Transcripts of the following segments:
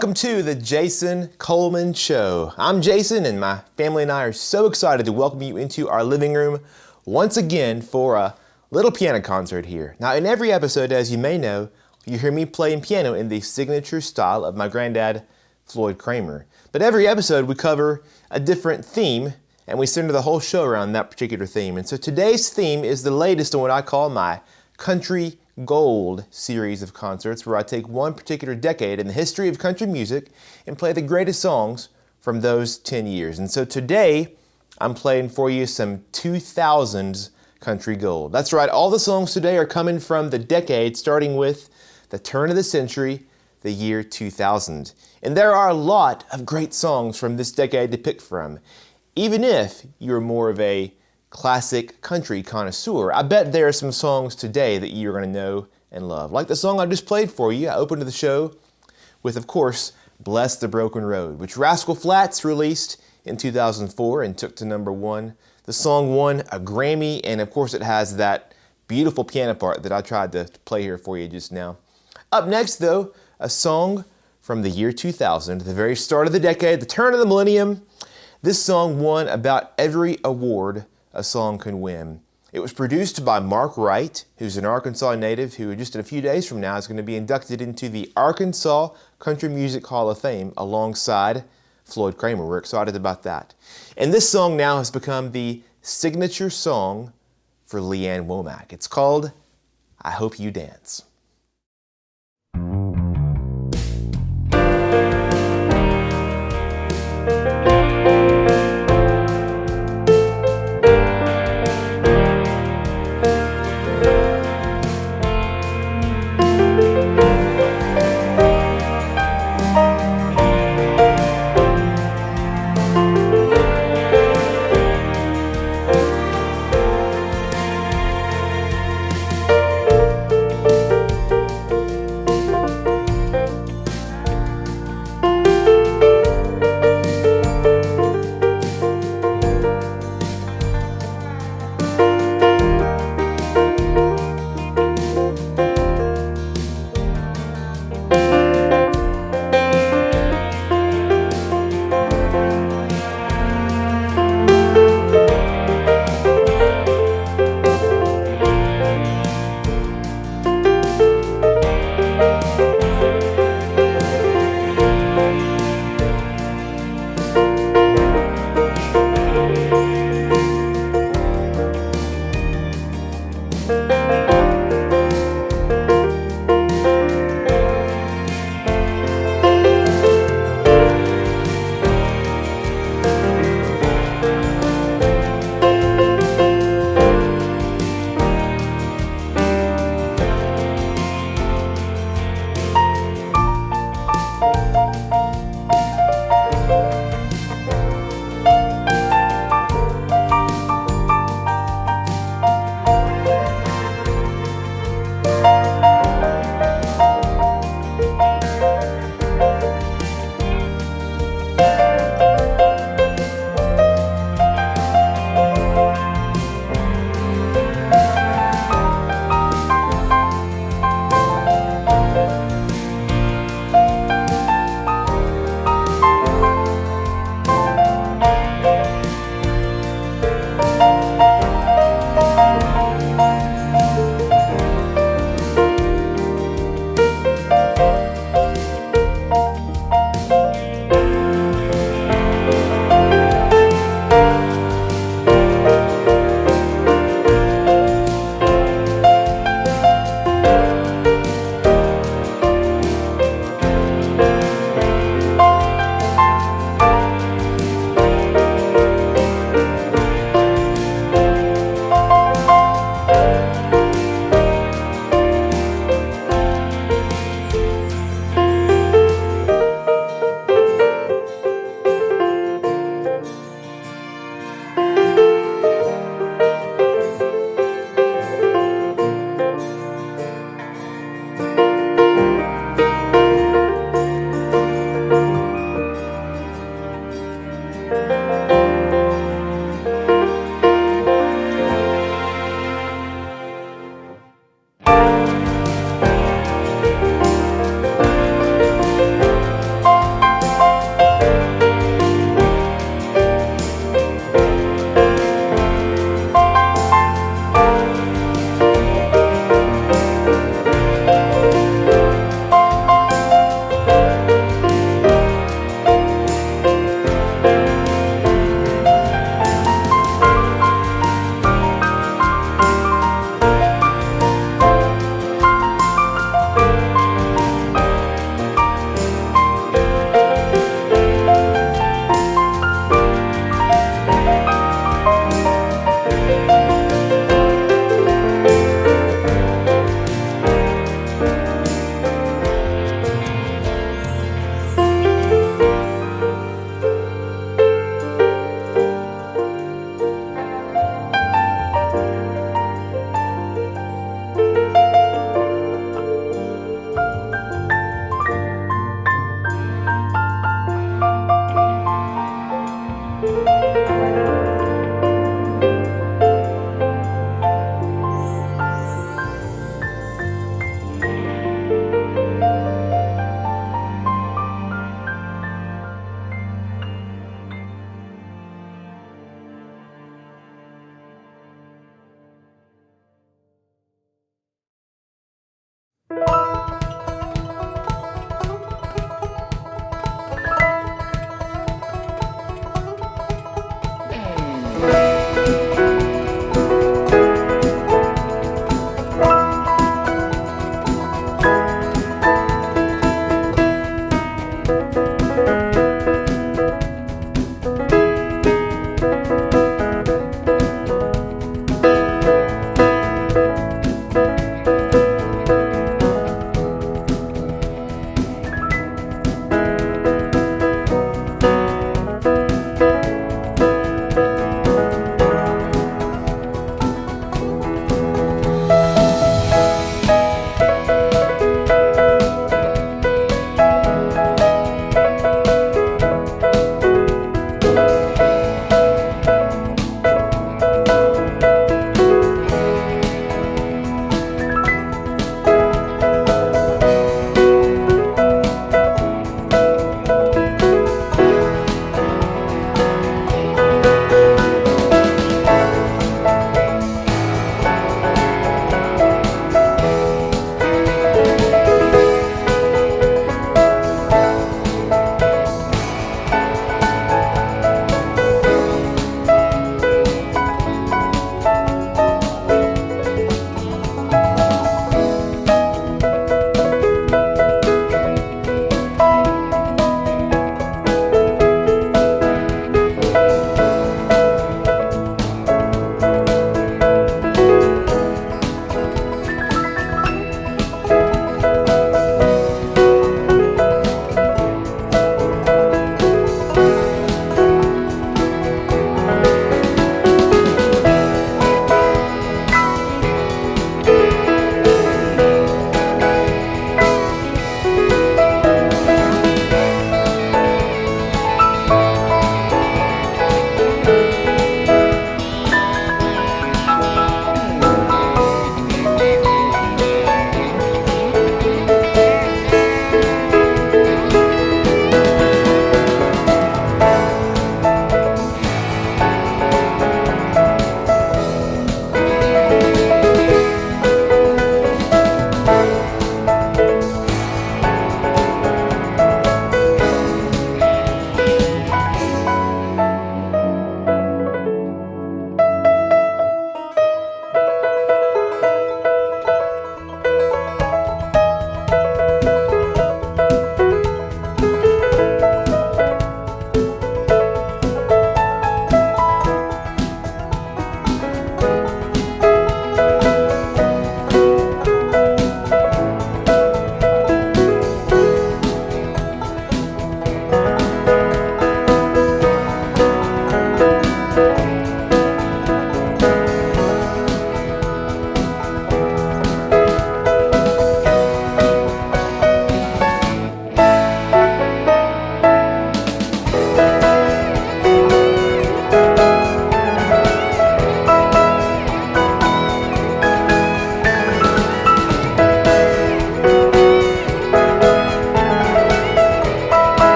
Welcome to the Jason Coleman Show. I'm Jason, and my family and I are so excited to welcome you into our living room once again for a little piano concert here. Now, in every episode, as you may know, you hear me playing piano in the signature style of my granddad, Floyd Cramer. But every episode, we cover a different theme, and we center the whole show around that particular theme. And so today's theme is the latest in what I call my Country Gold series of concerts, where I take one particular decade in the history of country music and play the greatest songs from those 10 years. And so today, I'm playing for you some 2000s country gold. That's right, all the songs today are coming from the decade starting with the turn of the century, the year 2000. And there are a lot of great songs from this decade to pick from. Even if you're more of a classic country connoisseur, I bet there are some songs today that you're going to know and love. Like the song I just played for you. I opened the show with, of course, Bless the Broken Road, which Rascal Flatts released in 2004 and took to #1. The song won a Grammy, and of course it has that beautiful piano part that I tried to play here for you just now. Up next, though, a song from the year 2000, the very start of the decade, the turn of the millennium. This song won about every award a song can win. It was produced by Mark Wright, who's an Arkansas native who just in a few days from now is going to be inducted into the Arkansas Country Music Hall of Fame alongside Floyd Cramer. We're excited about that. And this song now has become the signature song for Ann Womack. It's called I Hope You Dance.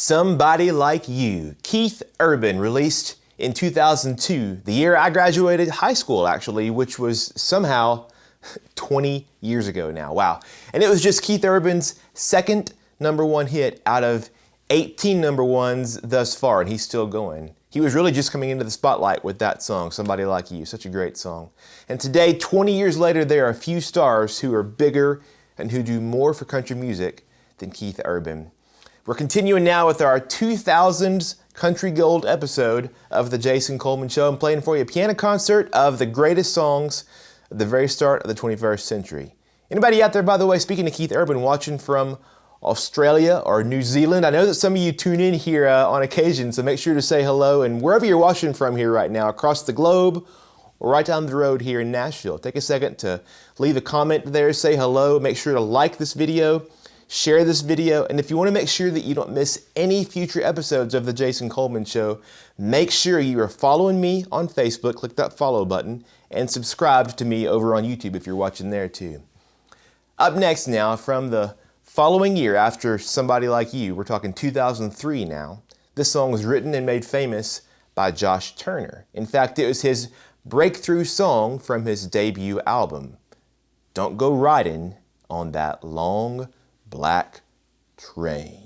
Somebody Like You, Keith Urban, released in 2002, the year I graduated high school actually, which was somehow 20 years ago now, wow. And it was just Keith Urban's second #1 hit out of 18 #1s thus far, and he's still going. He was really just coming into the spotlight with that song, Somebody Like You, such a great song. And today, 20 years later, there are a few stars who are bigger and who do more for country music than Keith Urban. We're continuing now with our 2000s Country Gold episode of the Jason Coleman Show. I'm playing for you a piano concert of the greatest songs at the very start of the 21st century. Anybody out there, by the way, speaking of Keith Urban, watching from Australia or New Zealand? I know that some of you tune in here on occasion, so make sure to say hello. And wherever you're watching from here right now, across the globe or right down the road here in Nashville, take a second to leave a comment there, say hello. Make sure to like this video, share this video, and if you want to make sure that you don't miss any future episodes of the Jason Coleman Show, make sure you are following me on Facebook, click that follow button, and subscribe to me over on YouTube if you're watching there too. Up next now, from the following year after Somebody Like You, we're talking 2003 now, this song was written and made famous by Josh Turner. In fact, it was his breakthrough song from his debut album, Don't Go Riding on That Long Black Train.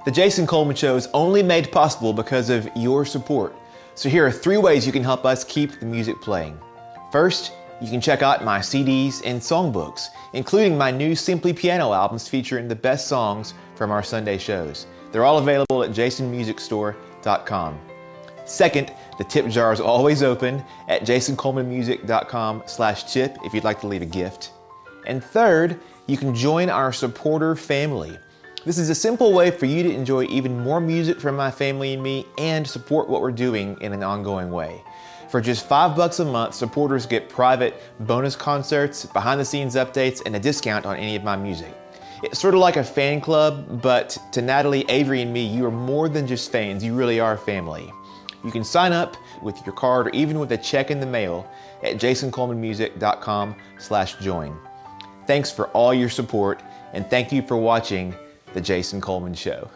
The Jason Coleman Show is only made possible because of your support. So here are 3 ways you can help us keep the music playing. First, you can check out my CDs and songbooks, including my new Simply Piano albums featuring the best songs from our Sunday shows. They're all available at jasonmusicstore.com. Second, the tip jar is always open at jasoncolemanmusic.com/tip if you'd like to leave a gift. And third, you can join our supporter family. This is a simple way for you to enjoy even more music from my family and me and support what we're doing in an ongoing way. For just $5 a month, supporters get private bonus concerts, behind-the-scenes updates, and a discount on any of my music. It's sort of like a fan club, but to Natalie, Avery, and me, you are more than just fans. You really are family. You can sign up with your card or even with a check in the mail at jasoncolemanmusic.com/join. Thanks for all your support, and thank you for watching The Jason Coleman Show.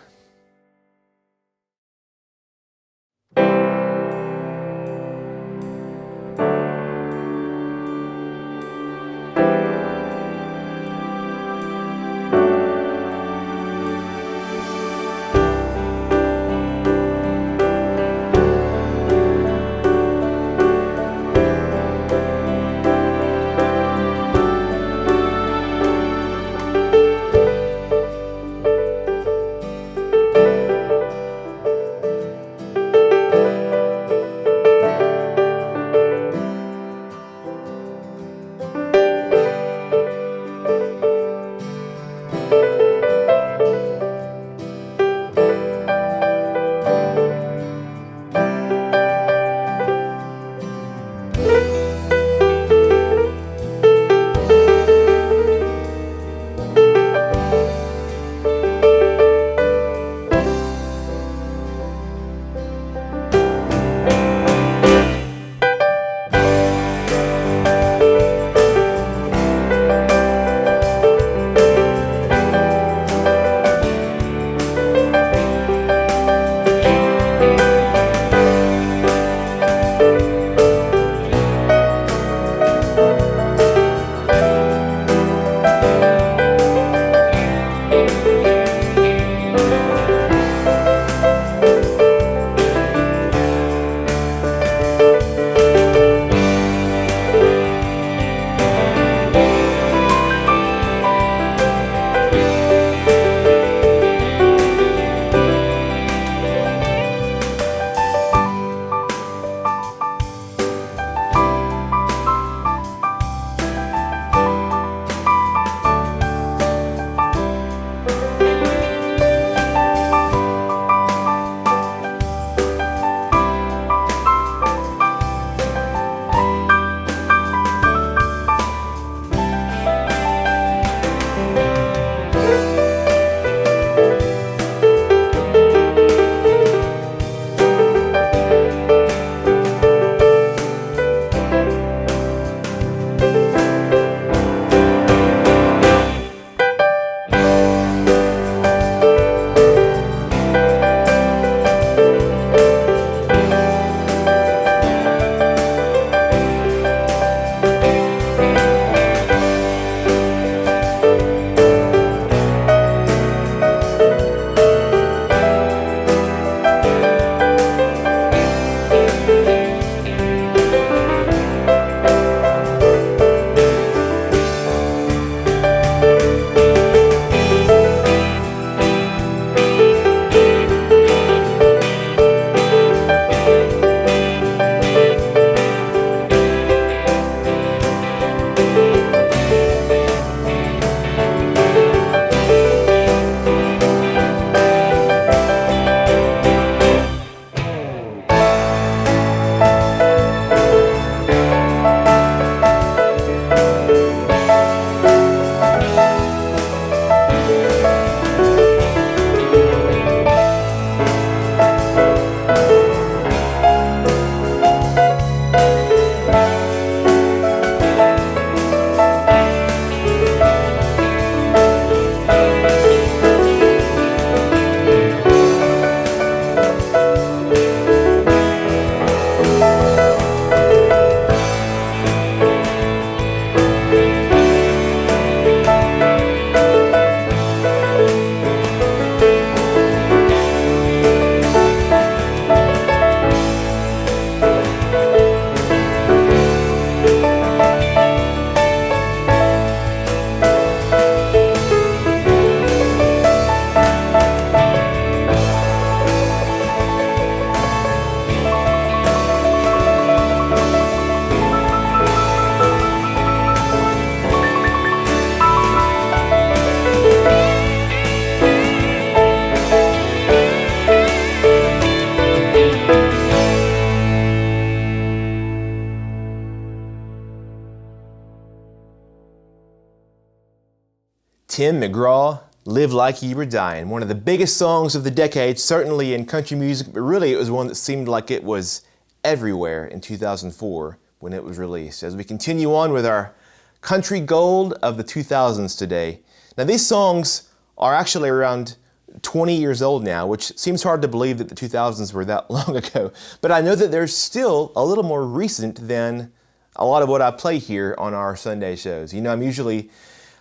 Tim McGraw, Live Like You Were Dying. One of the biggest songs of the decade, certainly in country music, but really it was one that seemed like it was everywhere in 2004 when it was released. As we continue on with our country gold of the 2000s today. Now these songs are actually around 20 years old now, which seems hard to believe that the 2000s were that long ago, but I know that they're still a little more recent than a lot of what I play here on our Sunday shows. You know, I'm usually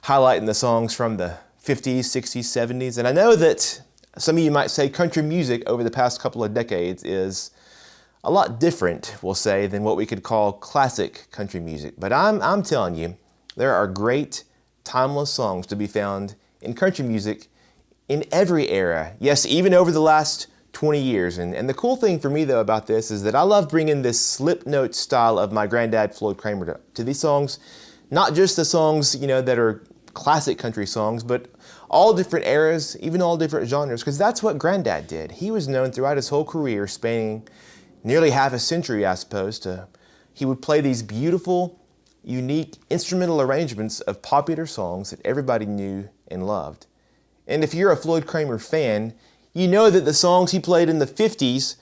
highlighting the songs from the 50s, 60s, 70s, and I know that some of you might say country music over the past couple of decades is a lot different, we'll say, than what we could call classic country music. But I'm telling you, there are great, timeless songs to be found in country music in every era. Yes, even over the last 20 years. And the cool thing for me, though, about this is that I love bringing this slip note style of my granddad, Floyd Cramer, to these songs. Not just the songs, you know, that are classic country songs, but all different eras, even all different genres, because that's what Granddad did. He was known throughout his whole career, spanning nearly half a century, I suppose, he would play these beautiful, unique instrumental arrangements of popular songs that everybody knew and loved. And if you're a Floyd Cramer fan, you know that the songs he played in the 50s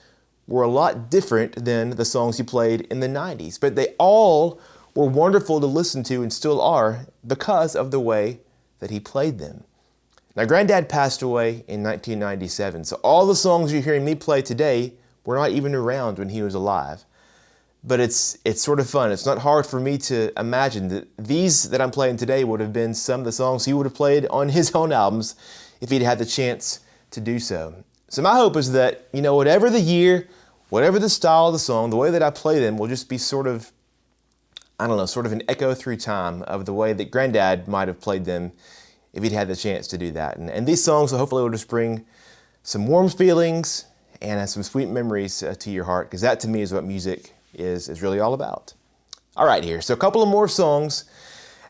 were a lot different than the songs he played in the 90s, but they all were wonderful to listen to and still are because of the way that he played them. Now, Granddad passed away in 1997, so all the songs you're hearing me play today were not even around when he was alive. But it's sort of fun. It's not hard for me to imagine that these that I'm playing today would have been some of the songs he would have played on his own albums if he'd had the chance to do so. So my hope is that, you know, whatever the year, whatever the style of the song, the way that I play them will just be sort of, I don't know, sort of an echo through time of the way that Granddad might have played them if he'd had the chance to do that. And these songs hopefully will just bring some warm feelings and some sweet memories to your heart, because that to me is what music is really all about. All right, here. So a couple of more songs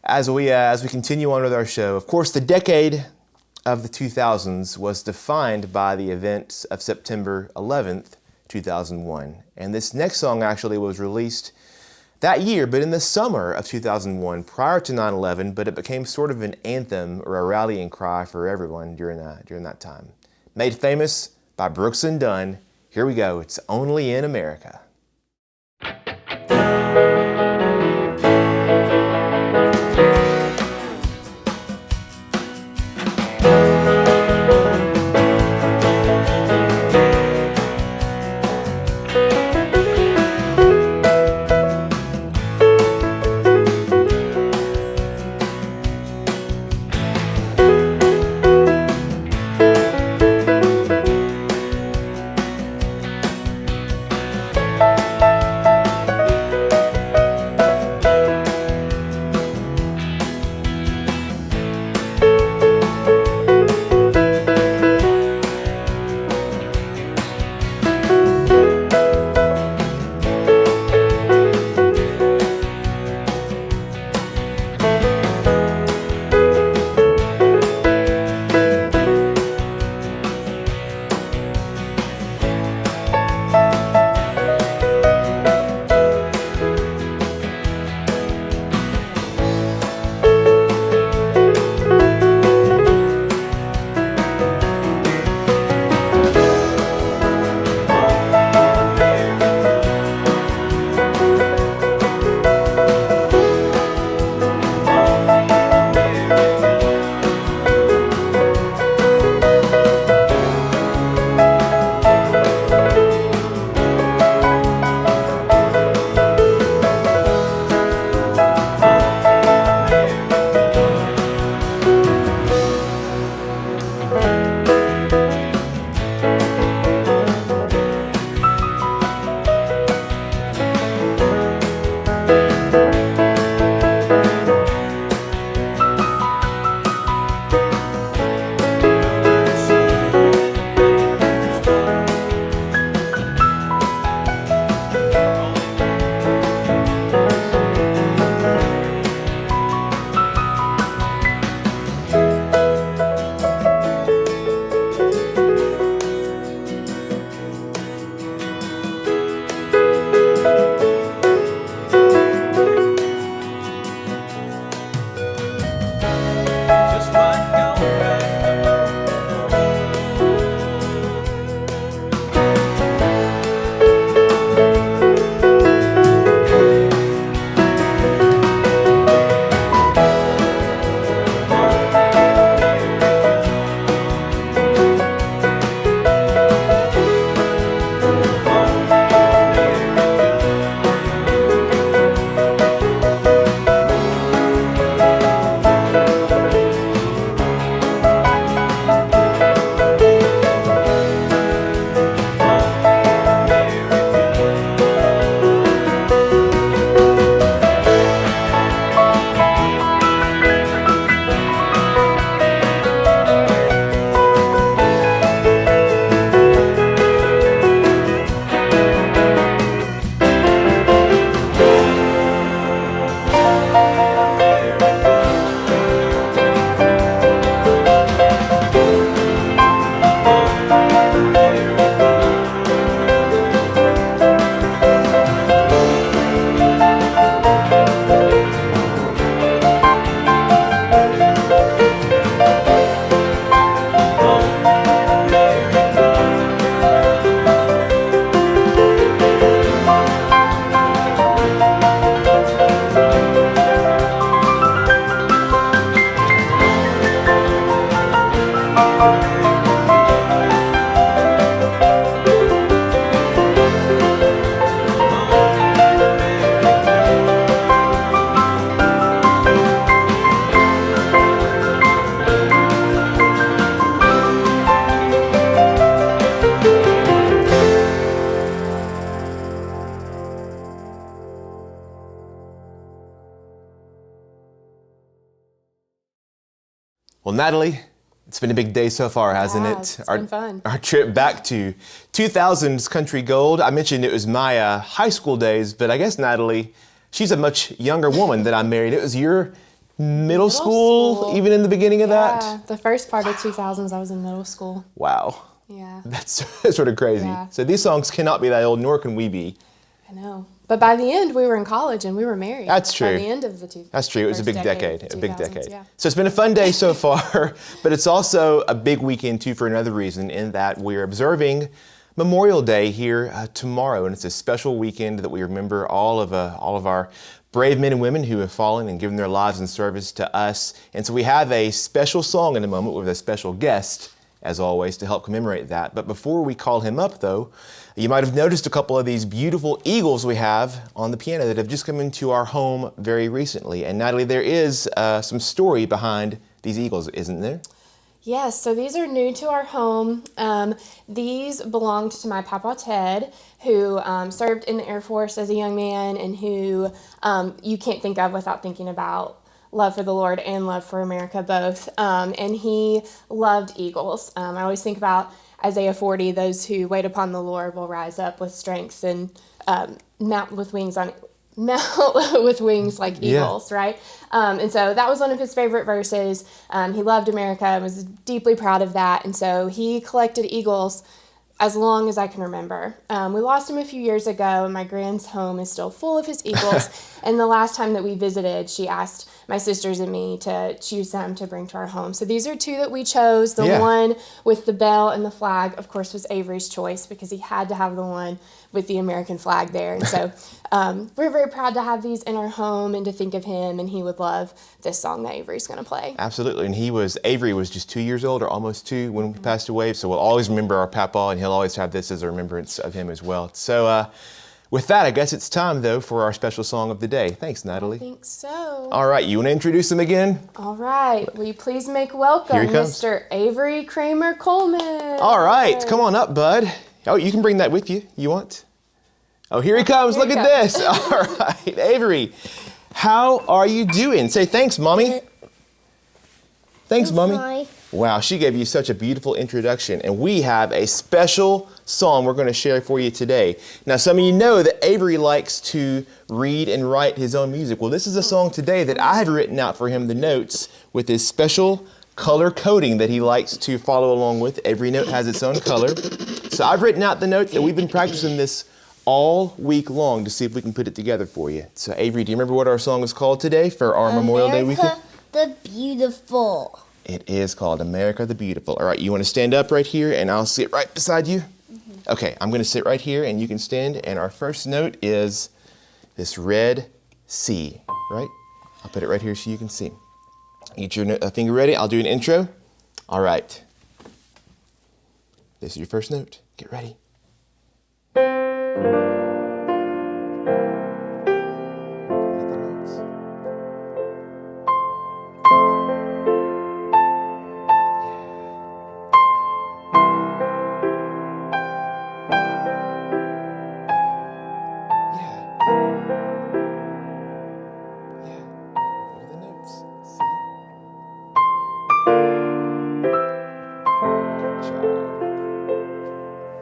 as we continue on with our show. Of course, the decade of the 2000s was defined by the events of September 11th, 2001. And this next song actually was released that year, but in the summer of 2001, prior to 9/11, but it became sort of an anthem or a rallying cry for everyone during that time. Made famous by Brooks and Dunn. Here we go. It's Only in America. Well, Natalie, it's been a big day so far, hasn't it? It's been fun. Our trip back to 2000's Country Gold. I mentioned it was my high school days, but I guess Natalie, she's a much younger woman than I married. It was your middle school, even in the beginning of that? Yeah, the first part of 2000s, I was in middle school. Wow. Yeah. That's sort of crazy. Yeah. So these songs cannot be that old, nor can we be. I know. But by the end, we were in college and we were married. That's true. By the end of the two. That's true. It was a big decade. A big 2000s, decade. Yeah. So it's been a fun day so far, but it's also a big weekend too for another reason, in that we're observing Memorial Day here tomorrow, and it's a special weekend that we remember all of our brave men and women who have fallen and given their lives in service to us. And so we have a special song in a moment with a special guest, as always, to help commemorate that. But before we call him up, though, you might have noticed a couple of these beautiful eagles we have on the piano that have just come into our home very recently. And Natalie, there is some story behind these eagles, isn't there? Yes, so these are new to our home. These belonged to my Papa Ted, who served in the Air Force as a young man, and who you can't think of without thinking about love for the Lord and love for America both. And he loved eagles. I always think about Isaiah 40, those who wait upon the Lord will rise up with strength and mount with wings like eagles, right? And so that was one of his favorite verses. He loved America and was deeply proud of that. And so he collected eagles as long as I can remember. We lost him a few years ago, and my grand's home is still full of his eagles. And the last time that we visited, she asked my sisters and me to choose them to bring to our home. So these are two that we chose. The one with the bell and the flag, of course, was Avery's choice, because he had to have the one with the American flag there. And so we're very proud to have these in our home and to think of him, and he would love this song that Avery's going to play. Absolutely. And Avery was just 2 years old, or almost 2, when he passed away. So we'll always remember our Papa, and he'll always have this as a remembrance of him as well. So with that, I guess it's time, though, for our special song of the day. Thanks, Natalie. I think so. All right, you want to introduce him again? All right. Will you please make welcome Mr. Avery Cramer Coleman? All right. Come on up, bud. Oh, you can bring that with you. You want? Oh, here he comes. Look at this. All right. Avery, how are you doing? Say thanks, Mommy. Thanks, Mommy. Hi. Wow, she gave you such a beautiful introduction, and we have a special song we're going to share for you today. Now, some of you know that Avery likes to read and write his own music. Well, this is a song today that I have written out for him, the notes, with his special color coding that he likes to follow along with. Every note has its own color. So I've written out the notes, and we've been practicing this all week long to see if we can put it together for you. So, Avery, do you remember what our song is called today for our Memorial Day weekend? America the Beautiful. It is called America the Beautiful. All right, you want to stand up right here, and I'll sit right beside you? Mm-hmm. Okay, I'm going to sit right here, and you can stand. And our first note is this red C, right? I'll put it right here so you can see. Get your finger ready. I'll do an intro. All right. This is your first note. Get ready.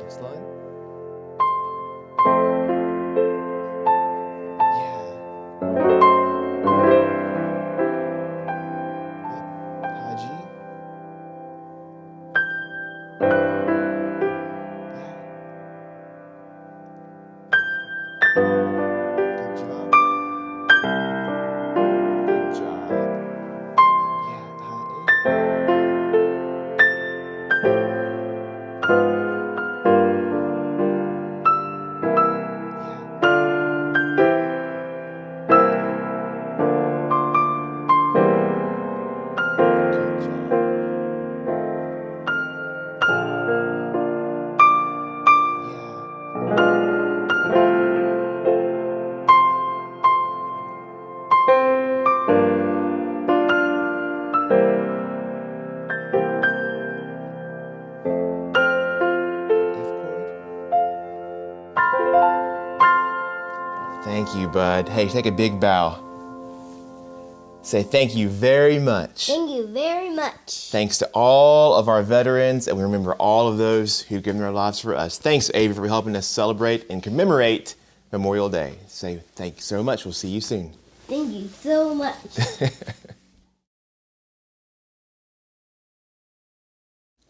Next line. you, bud. Hey, take a big bow. Say thank you very much. Thank you very much. Thanks to all of our veterans, and we remember all of those who've given their lives for us. Thanks, Avery, for helping us celebrate and commemorate Memorial Day. Say thank you so much. We'll see you soon. Thank you so much.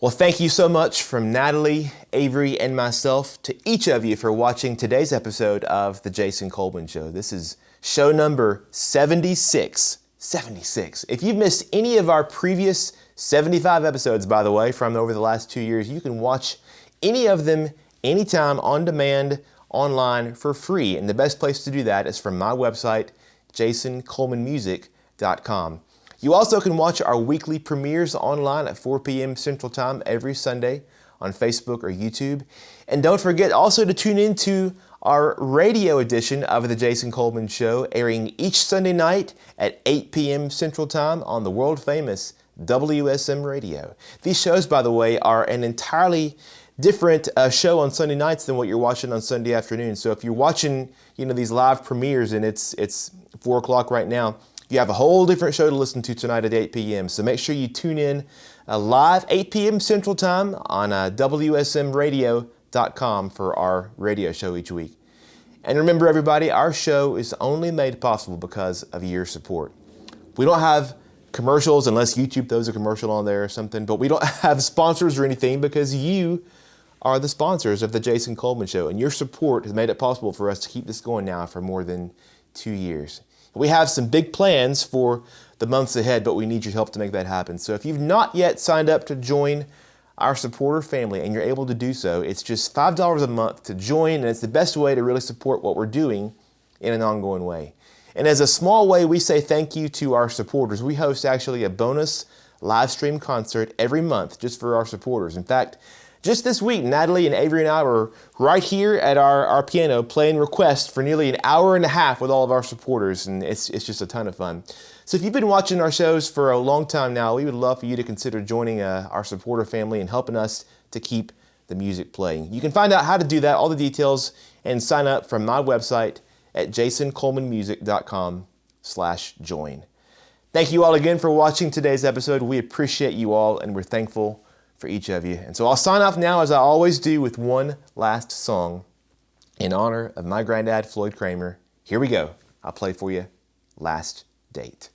Well, thank you so much from Natalie, Avery, and myself to each of you for watching today's episode of The Jason Coleman Show. This is show number 76. 76. If you've missed any of our previous 75 episodes, by the way, from over the last 2 years, you can watch any of them anytime on demand online for free. And the best place to do that is from my website, jasoncolemanmusic.com. You also can watch our weekly premieres online at 4 p.m. Central Time every Sunday on Facebook or YouTube. And don't forget also to tune into our radio edition of The Jason Coleman Show, airing each Sunday night at 8 p.m. Central Time on the world-famous WSM Radio. These shows, by the way, are an entirely different show on Sunday nights than what you're watching on Sunday afternoon. So if you're watching, these live premieres and it's 4 o'clock right now, you have a whole different show to listen to tonight at 8 p.m. So make sure you tune in live 8 p.m. Central Time on WSMradio.com for our radio show each week. And remember, everybody, our show is only made possible because of your support. We don't have commercials unless YouTube throws a commercial on there or something, but we don't have sponsors or anything because you are the sponsors of The Jason Coleman Show, and your support has made it possible for us to keep this going now for more than 2 years. We have some big plans for the months ahead, but we need your help to make that happen. So if you've not yet signed up to join our supporter family and you're able to do so, it's just $5 a month to join, and it's the best way to really support what we're doing in an ongoing way. And as a small way, we say thank you to our supporters. We host actually a bonus live stream concert every month just for our supporters. In fact, just this week, Natalie and Avery and I were right here at our piano playing requests for nearly an hour and a half with all of our supporters, and it's just a ton of fun. So if you've been watching our shows for a long time now, we would love for you to consider joining our supporter family and helping us to keep the music playing. You can find out how to do that, all the details, and sign up from my website at jasoncolemanmusic.com/join. Thank you all again for watching today's episode. We appreciate you all, and we're thankful for each of you. And so I'll sign off now, as I always do, with one last song in honor of my granddad, Floyd Cramer. Here we go. I'll play for you Last Date.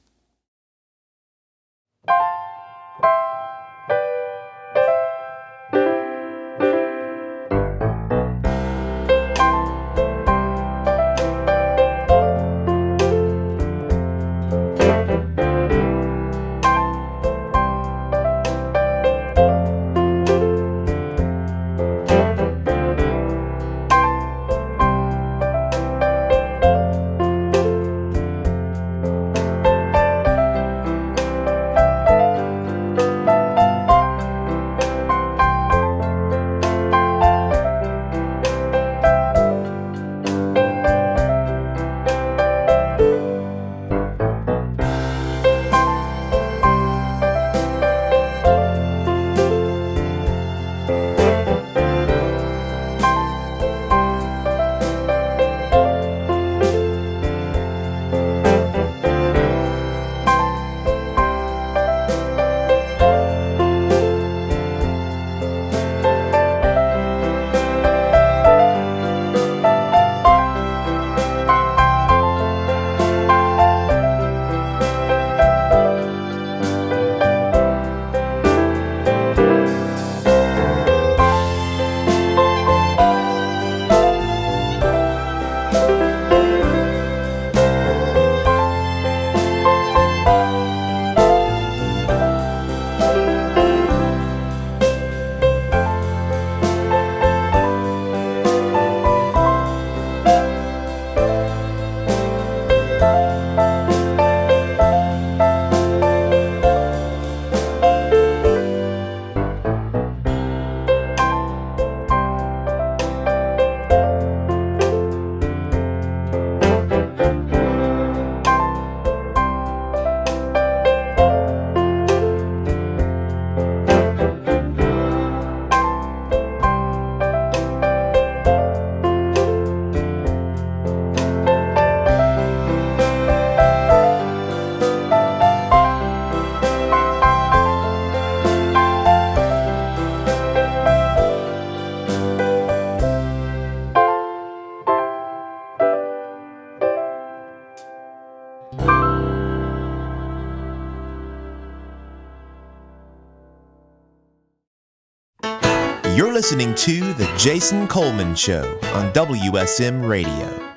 You're listening to The Jason Coleman Show on WSM Radio.